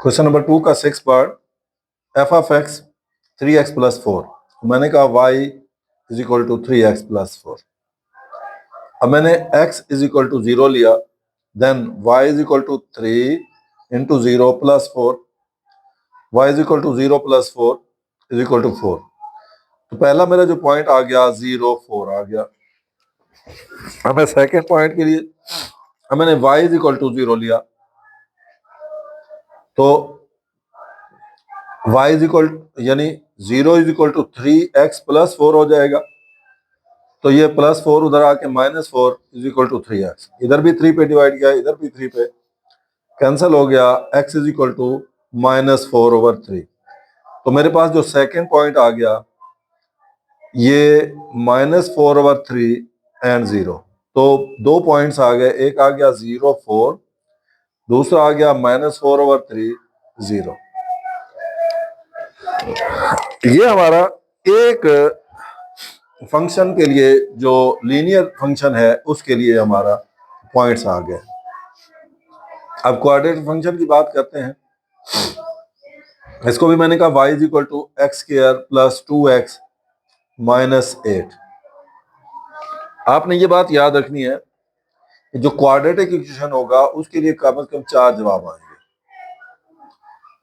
Question number 2 का 6 part F of X 3x plus 4। मैंने कहा y is equal to 3x plus 4। अब मैंने x इज इक्वल टू 0 लिया, then y is equal to 3 into 0 plus 4, y is equal to 0 plus 4 is equal to 4। तो पहला मेरा जो point आ गया 0 4 आ गया। अब मैं सेकेंड पॉइंट के लिए अब मैंने y इज इक्वल टू 0 लिया, तो y इज इक्वल यानी 0 is equal to 3x plus 4 हो जाएगा। तो ये प्लस 4 उधर आके minus 4 is equal to 3x, इधर भी 3 पे डिवाइड किया, इधर भी 3 पे कैंसिल हो गया, x is equal to minus 4 over 3। तो मेरे पास जो सेकेंड पॉइंट आ गया ये माइनस 4 ओवर 3 एंड 0। तो दो पॉइंट्स आ गए, एक आ गया 0 4, दूसरा आ गया माइनस 4 ओवर 3 0। ये हमारा एक फंक्शन के लिए जो लीनियर फंक्शन है उसके लिए हमारा पॉइंट्स आ गए। अब क्वाड्रेटिक फंक्शन की बात करते हैं। इसको भी मैंने कहा y is equal to X square plus 2x minus 8। आपने ये बात याद रखनी है कि जो क्वाड्रेटिक इक्वेशन होगा उसके लिए कम से कम 4 जवाब आएंगे।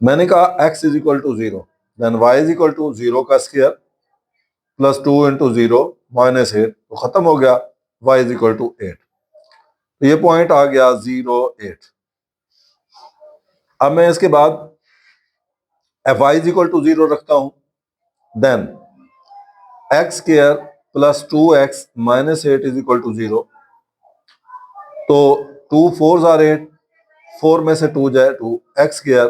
मैंने कहा x is equal to 0, then y is equal to 0 का स्क्वायर प्लस 2 इंटू 0 माइनस 8, तो खत्म हो गया y इज इक्वल टू 8। तो ये पॉइंट आ गया 0 8। अब मैं इसके बाद F Y is equal to 0 रखता हूं, then X square plus 2x minus 8 is equal to 0। तो 2 4 आर 8, 4 में से 2 जाए 2, X square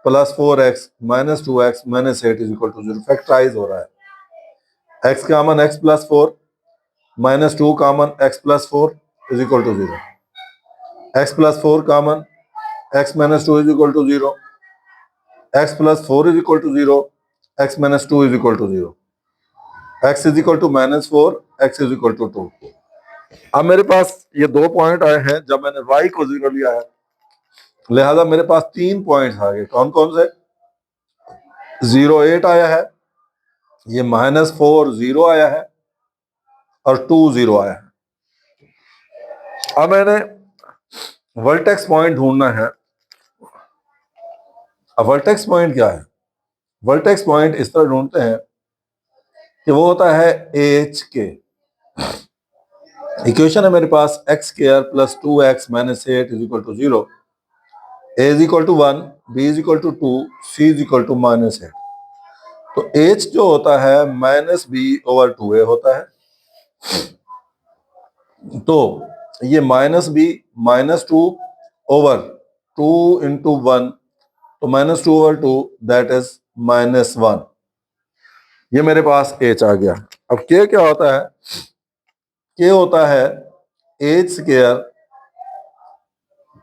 plus 4x minus 2x minus 8 is equal to 0। Factorise हो रहा है, x common x plus 4 minus 2 common x plus 4 is equal to 0, x plus 4 common x minus 2 is equal to 0, x plus 4 is equal to 0, x minus 2 is equal to 0, x is equal to minus 4, x is equal to 2। अब मेरे पास ये दो point आए हैं जब मैंने y को 0 लिया है, लिहाजा मेरे पास 3 पॉइंट्स आ गए। कौन कौन से? 0 8 आया है, ये माइनस 4 0 आया है, और 2 0 आया है। अब मैंने वर्टेक्स पॉइंट ढूंढना है। अब वर्टेक्स पॉइंट क्या है? वर्टेक्स पॉइंट इस तरह ढूंढते हैं कि वो होता है एच के। इक्वेशन है मेरे पास x square plus 2x minus 8 is equal to 0, A is equal to 1, B is equal to 2, C is equal to minus 8। तो एच जो होता है माइनस बी ओवर 2a होता है। तो ये minus B minus 2 over 2 into 1, तो minus 2 over 2 that is minus 1। ये मेरे पास एच आ गया। अब के क्या होता है? के होता है H square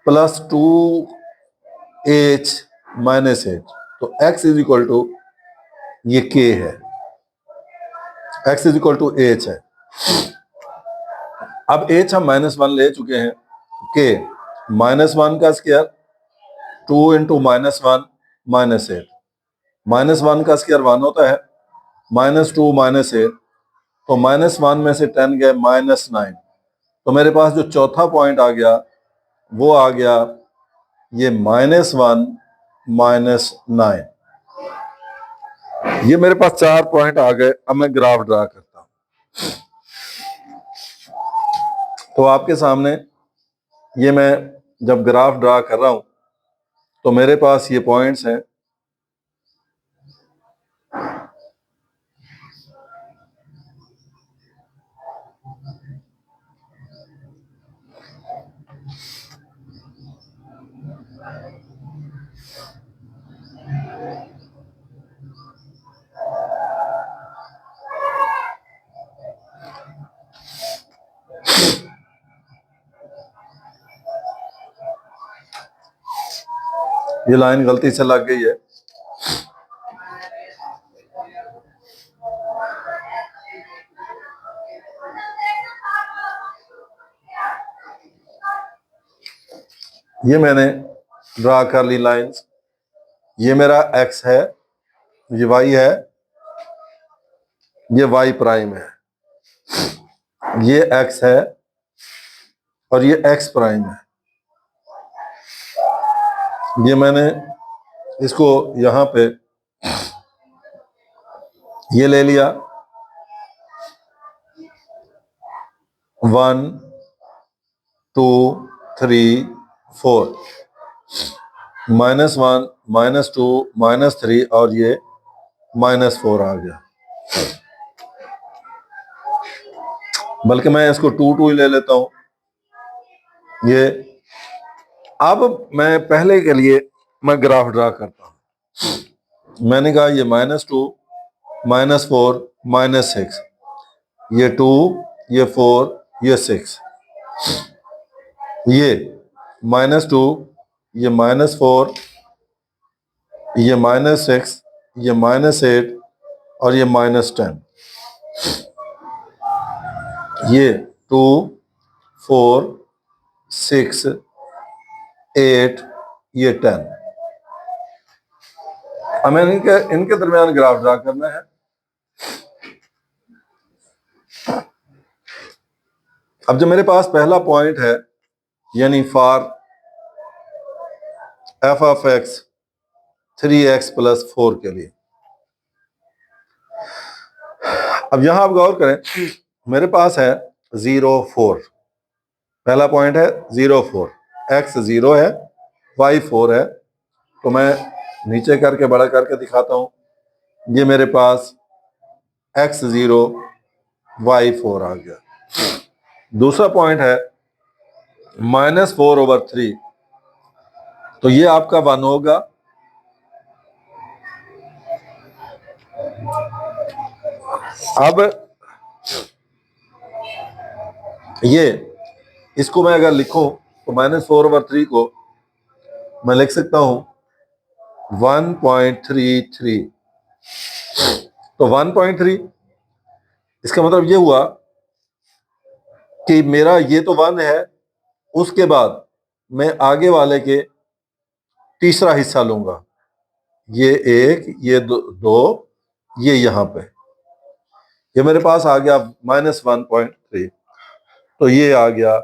plus 2h minus 8। तो x इज इक्वल टू ये k है, x is equal to h है। अब h हम माइनस 1 ले चुके हैं, k माइनस 1 का square 2 into minus 1 minus 8, minus 1 का स्क्वायर 1 होता है, माइनस 2 माइनस 8, तो माइनस 1 में से 10 गए माइनस 9। तो मेरे पास जो चौथा पॉइंट आ गया वो आ गया ये माइनस 1 माइनस 9। ये मेरे पास 4 पॉइंट आ गए। अब मैं ग्राफ ड्रा करता हूं। तो आपके सामने ये मैं जब ग्राफ ड्रा कर रहा हूं तो मेरे पास ये पॉइंट्स हैं। ये लाइन गलती से लग गई है, ये मैंने ड्रा कर ली लाइंस। ये मेरा x है, ये y है, ये y प्राइम है, ये x है और ये x प्राइम है। ये मैंने इसको यहां पे ये ले लिया 1 2 3 4, -1 -2 -3 और ये -4 आ गया। बल्कि मैं इसको 2 2 ही ले लेता हूं। ये अब मैं पहले के लिए मैं ग्राफ ड्रा करता हूं। मैंने कहा ये -2 -4 -6, ये 2 ये 4 ये 6, ये -2 ये -4 ये -6 ये -8 और ये -10, ये 2 4 6 8 ये 10। हमें इनके दरमियान ग्राफ ड्रा करना है। अब जो मेरे पास पहला पॉइंट है यानी for f of x 3x + 4 के लिए, अब यहां आप गौर करें, मेरे पास है 0 4, पहला पॉइंट है 0 4, x 0 है y 4 है, तो मैं नीचे करके बड़ा करके दिखाता हूं। ये मेरे पास x 0 y 4 आ गया। दूसरा पॉइंट है -4/3, तो ये आपका 1 होगा। अब ये इसको मैं अगर लिखूं तो -4/3 को मैं लिख सकता हूं 1.33। तो 1.3 इसका मतलब ये हुआ कि मेरा ये तो 1 है, उसके बाद मैं आगे वाले के तीसरा हिस्सा लूंगा, ये 1 ये 2 ये यहां पे, ये मेरे पास आ गया -1.3, तो ये आ गया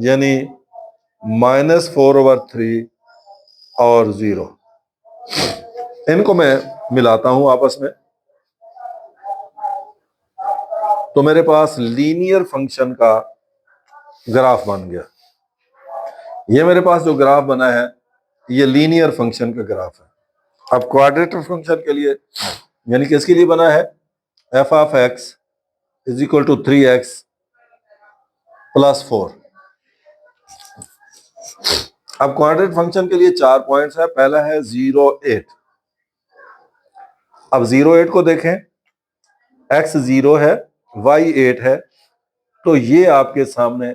यानी -4/3 और 0। इनको मैं मिलाता हूं आपस में, तो मेरे पास लीनियर फंक्शन का ग्राफ बन गया। ये मेरे पास जो ग्राफ बना है ये लीनियर फंक्शन का ग्राफ है। अब क्वाड्रेटिक फंक्शन के लिए यानी किसके लिए बना है, f ऑफ x = 3x + 4। अब क्वाड्रेटिक फंक्शन के लिए 4 पॉइंट्स है। पहला है 0 8। अब 0 8 को देखें, x 0 है y 8 है, तो ये आपके सामने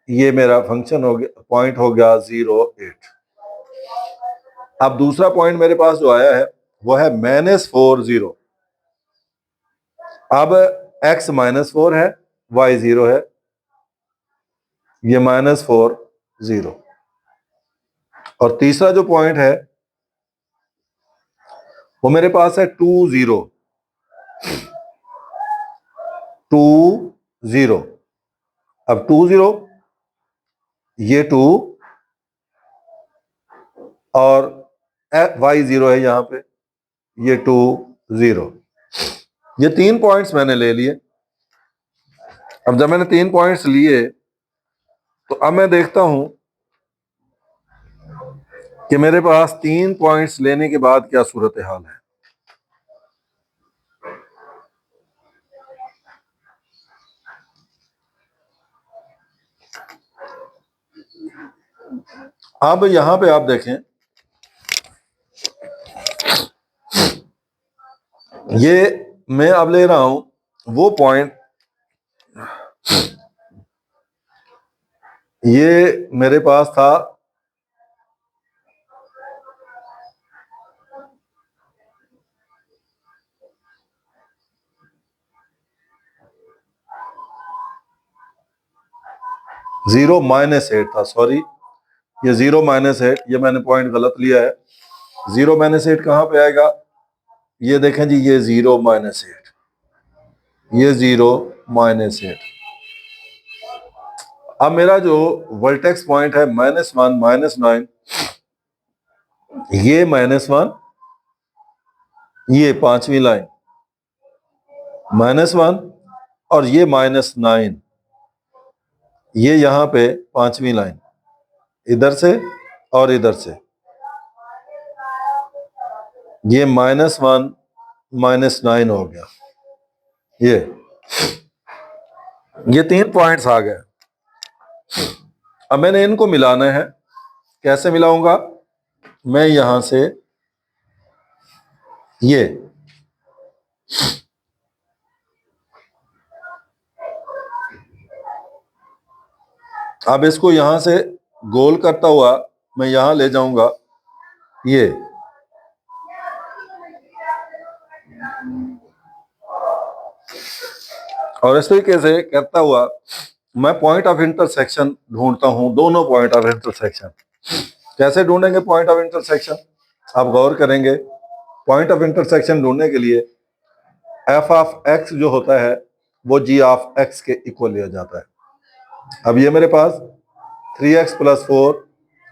ये मेरा फंक्शन हो गया, पॉइंट हो गया 0 8। अब दूसरा पॉइंट मेरे पास जो आया है वो है -4 0। अब x -4 है y 0 है, ये -4 0। और तीसरा जो पॉइंट है वो मेरे पास है 2 0 2 0। अब 2 0 ये 2 और y 0 है यहां पे, ये 2 0। ये 3 पॉइंट्स मैंने ले लिए। अब जब मैंने 3 पॉइंट्स लिए तो अब मैं देखता हूं कि मेरे पास 3 पॉइंट्स लेने के बाद क्या सूरत हाल है। अब यहां पे आप देखें, ये मैं अब ले रहा हूं वो पॉइंट, ये मेरे पास था 0 -8 था, सॉरी ये 0 -8, ये मैंने पॉइंट गलत लिया है। 0 -8 कहाँ पे आएगा? ये देखें जी, ये 0 -8, ये 0 -8। अब मेरा जो वर्टेक्स पॉइंट है -1 -9, ये -1, ये पांचवी लाइन -1 और ये -9, ये यहां पे पांचवी लाइन, इधर से और इधर से, ये -1 -9 हो गया। ये 3 पॉइंट्स आ गए। अब मैंने इनको मिलाना है। कैसे मिलाऊंगा? मैं यहां से ये अब इसको यहां से गोल करता हुआ मैं यहां ले जाऊंगा, ये और इस तरीके से करता हुआ मैं पॉइंट ऑफ इंटरसेक्शन ढूंढता हूं, दोनों पॉइंट ऑफ इंटरसेक्शन। कैसे ढूंढेंगे पॉइंट ऑफ इंटरसेक्शन? आप गौर करेंगे, पॉइंट ऑफ इंटरसेक्शन ढूंढने के लिए एफ ऑफ एक्स जो होता है वो जी ऑफ एक्स के इक्वल लिया जाता है। अब ये मेरे पास 3x + 4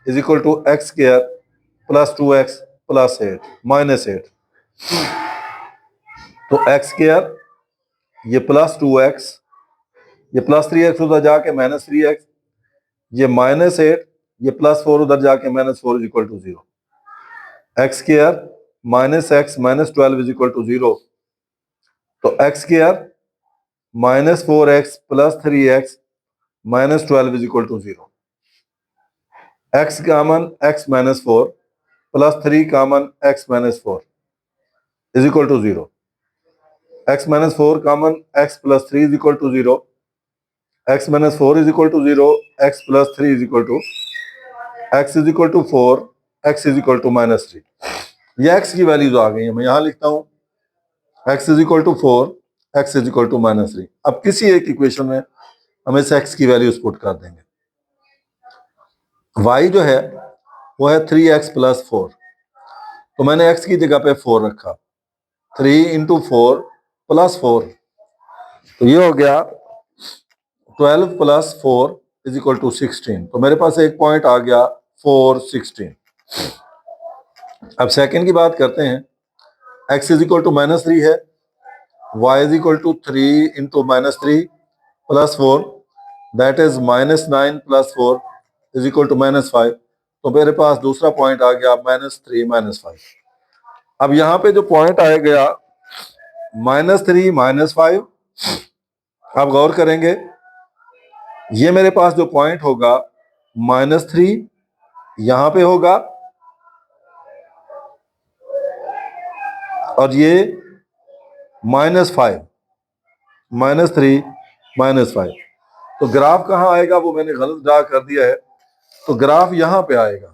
= x² + 2x + 8 -8, तो x², ये +2x, ये +3x उधर जाके -3x, ये -8, ये +4 उधर जाके -4 = 0। x² - x -12 = 0, तो x² - 4x + 3x -12 = 0। x common x - 4 + 3 common x - 4 = 0। x - 4 common x + 3 = 0। x - 4 = 0, x + 3 = x = 4, x = -3। ये x की वैल्यूज आ गई है। मैं यहां लिखता हूं x = 4, x = -3। अब किसी एक इक्वेशन में हम इस x की वैल्यूज पुट कर देंगे। y जो है वो है 3x + 4, तो मैंने x की जगह पे 4 रखा, 3 × 4 + 4, तो ये हो गया 12 + 4 = 16। तो मेरे पास एक पॉइंट आ गया 4, 16। अब सेकंड की बात करते हैं। x = -3 है, y = 3 × -3 + 4, दैट इज -9 + 4 = -5। तो मेरे पास दूसरा पॉइंट आ गया -3 -5। अब यहाँ पे जो पॉइंट आ गया -3 -5, आप गौर करेंगे, ये मेरे पास जो पॉइंट होगा -3 यहां पे होगा और ये -5, -3 -5। तो ग्राफ कहां आएगा वो मैंने गलत ड्रा कर दिया है, तो ग्राफ यहां पे आएगा,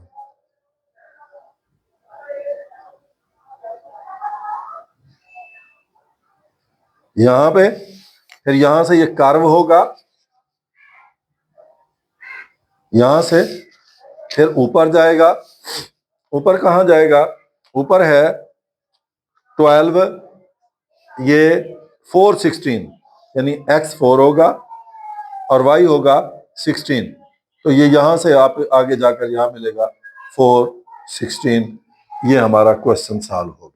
यहां पे। फिर यहां से ये कर्व होगा, यहां से फिर ऊपर जाएगा। ऊपर कहां जाएगा? ऊपर है 12, ये 4, 16, यानी x 4 होगा और y होगा 16। तो ये यहां से आप आगे जाकर यहां मिलेगा 4, 16। ये हमारा क्वेश्चन सॉल्व हो